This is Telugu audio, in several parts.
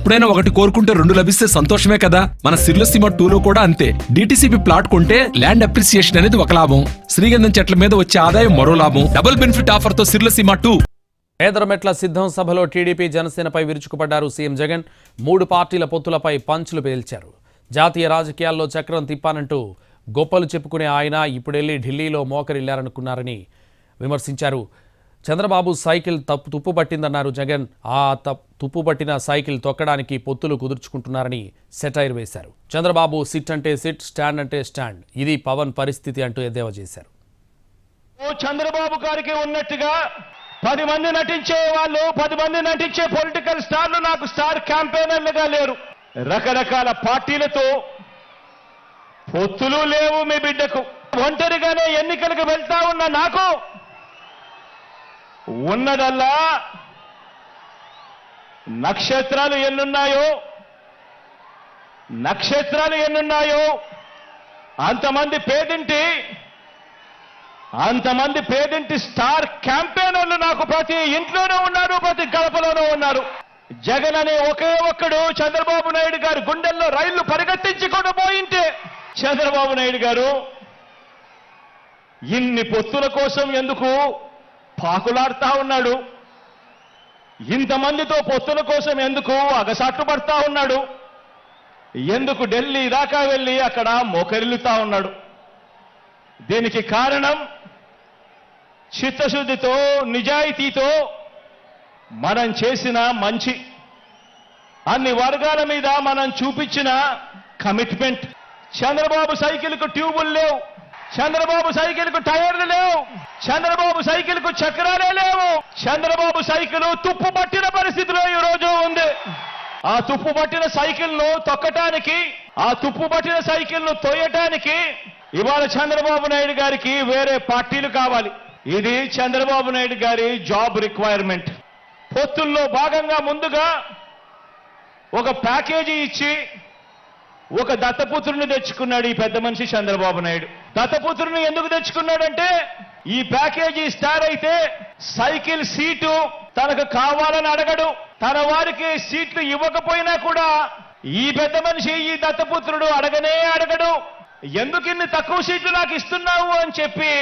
ఎప్పుడైనా ఒకటి కోరుకుంటే రెండు లభిస్తే సంతోషమే కదా. మన సిర్లసీమ 2లో కూడా అంతే. డిటిసిపి ప్లాట్ కొంటే ల్యాండ్ అప్రిసియేషన్ అనేది ఒక లాభం, శ్రీగంధం చెట్ల మీద వచ్చే ఆదాయం మరో లాభం. డబుల్ బెనిఫిట్ ఆఫర్ తో సిర్లసీమ 2. పేదరమెట్ల సిద్ధం సభలో టీడీపీ జనసేనపై విరుచుకుపడ్డారు సీఎం జగన్. 3 పార్టీల పొత్తులపై పంచులు పేల్చారు. జాతీయ రాజకీయాల్లో చక్రం తిప్పానంటూ గొప్పలు చెప్పుకునే ఆయన ఇప్పుడెళ్లి ఢిల్లీలో మోకరిల్లారనుకున్నారని విమర్శించారు. చంద్రబాబు సైకిల్ తుప్పుపట్టిందన్నారు జగన్. ఆ తుప్పుపట్టిన సైకిల్ తొక్కడానికి పొత్తులు కుదుర్చుకుంటున్నారని సెటైర్ వేశారు. చంద్రబాబు సిట్ అంటే సిట్, స్టాండ్ అంటే స్టాండ్, ఇది పవన్ పరిస్థితి అంటూ ఎద్దేవా చేశారు. చంద్రబాబు గారికి ఉన్నట్టుగా 10 మంది నటించే వాళ్ళు, 10 మంది నటించే పొలిటికల్ స్టార్లు నాకు స్టార్ క్యాంపెయినర్లుగా లేరు. రకరకాల పార్టీలతో పొత్తులు లేవు మీ బిడ్డకు. ఒంటరిగానే ఎన్నికలకు వెళ్తా ఉన్న నాకు ఉన్నదల్లా నక్షత్రాలు ఎన్నున్నాయో అంతమంది పేదింటి స్టార్ క్యాంపెయినర్లు నాకు ప్రతి ఇంట్లోనూ ఉన్నారు, ప్రతి గడపలోనూ ఉన్నారు. జగన్ అనే ఒకే ఒక్కడు చంద్రబాబు నాయుడు గారు గుండెల్లో రైళ్లు పరిగెత్తించుకొని పోయింటే చంద్రబాబు నాయుడు గారు ఇన్ని పొత్తుల కోసం ఎందుకు పాకులాడుతా ఉన్నాడు? ఇంతమందితో పొత్తుల కోసం ఎందుకు అగసాట్లు పడతా ఉన్నాడు? ఎందుకు ఢిల్లీ దాకా వెళ్ళి అక్కడ మోకరిల్లుతా ఉన్నాడు? దీనికి కారణం చిత్తశుద్ధితో, నిజాయితీతో మనం చేసిన మంచి, అన్ని వర్గాల మీద మనం చూపించిన కమిట్మెంట్. చంద్రబాబు సైకిల్కు ట్యూబులు లేవు, చంద్రబాబు సైకిల్కు టైర్లు లేవు, చంద్రబాబు సైకిల్కు చక్రాలే లేవు. చంద్రబాబు సైకిల్ తుప్పు పట్టిన పరిస్థితిలో ఈ రోజు ఉంది. ఆ తుప్పు పట్టిన సైకిల్ను తొక్కటానికి, ఆ తుప్పు పట్టిన సైకిల్ను తోయటానికి ఇవాళ చంద్రబాబు నాయుడు గారికి వేరే పార్టీలు కావాలి. ఇది చంద్రబాబు నాయుడు గారి జాబ్ రిక్వైర్మెంట్. పొత్తుల్లో భాగంగా ముందుగా ఒక ప్యాకేజీ ఇచ్చి ఒక దత్తపుత్రుని తెచ్చుకున్నాడు ఈ పెద్ద మనిషి చంద్రబాబు నాయుడు. దత్తపుత్రుని ఎందుకు తెచ్చుకున్నాడంటే, ఈ ప్యాకేజీ స్టార్ అయితే సైకిల్ సీటు తనకు కావాలని అడగడు, తన వారికి సీట్లు ఇవ్వకపోయినా కూడా ఈ పెద్ద మనిషి, ఈ దత్తపుత్రుడు అడగడు. ఎందుకు ఇన్ని తక్కువ సీట్లు నాకు ఇస్తున్నావు అని చెప్పి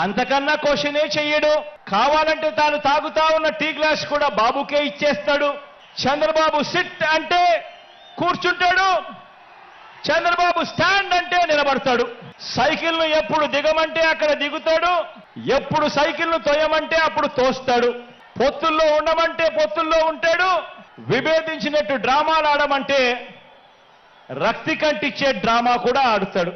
అంతకన్నా క్వశ్చనే చెయ్యడు. కావాలంటే తాను తాగుతా ఉన్న టీ గ్లాస్ కూడా బాబుకే ఇచ్చేస్తాడు. చంద్రబాబు సిట్ అంటే కూర్చుంటాడు, చంద్రబాబు స్టాండ్ అంటే నిలబడతాడు. సైకిల్ను ఎప్పుడు దిగమంటే అక్కడ దిగుతాడు, ఎప్పుడు సైకిల్ను తోయమంటే అప్పుడు తోస్తాడు. పొత్తుల్లో ఉండమంటే పొత్తుల్లో ఉంటాడు, విభేదించినట్టు డ్రామాలు ఆడమంటే రక్తి కంటిచ్చే డ్రామా కూడా ఆడుతాడు.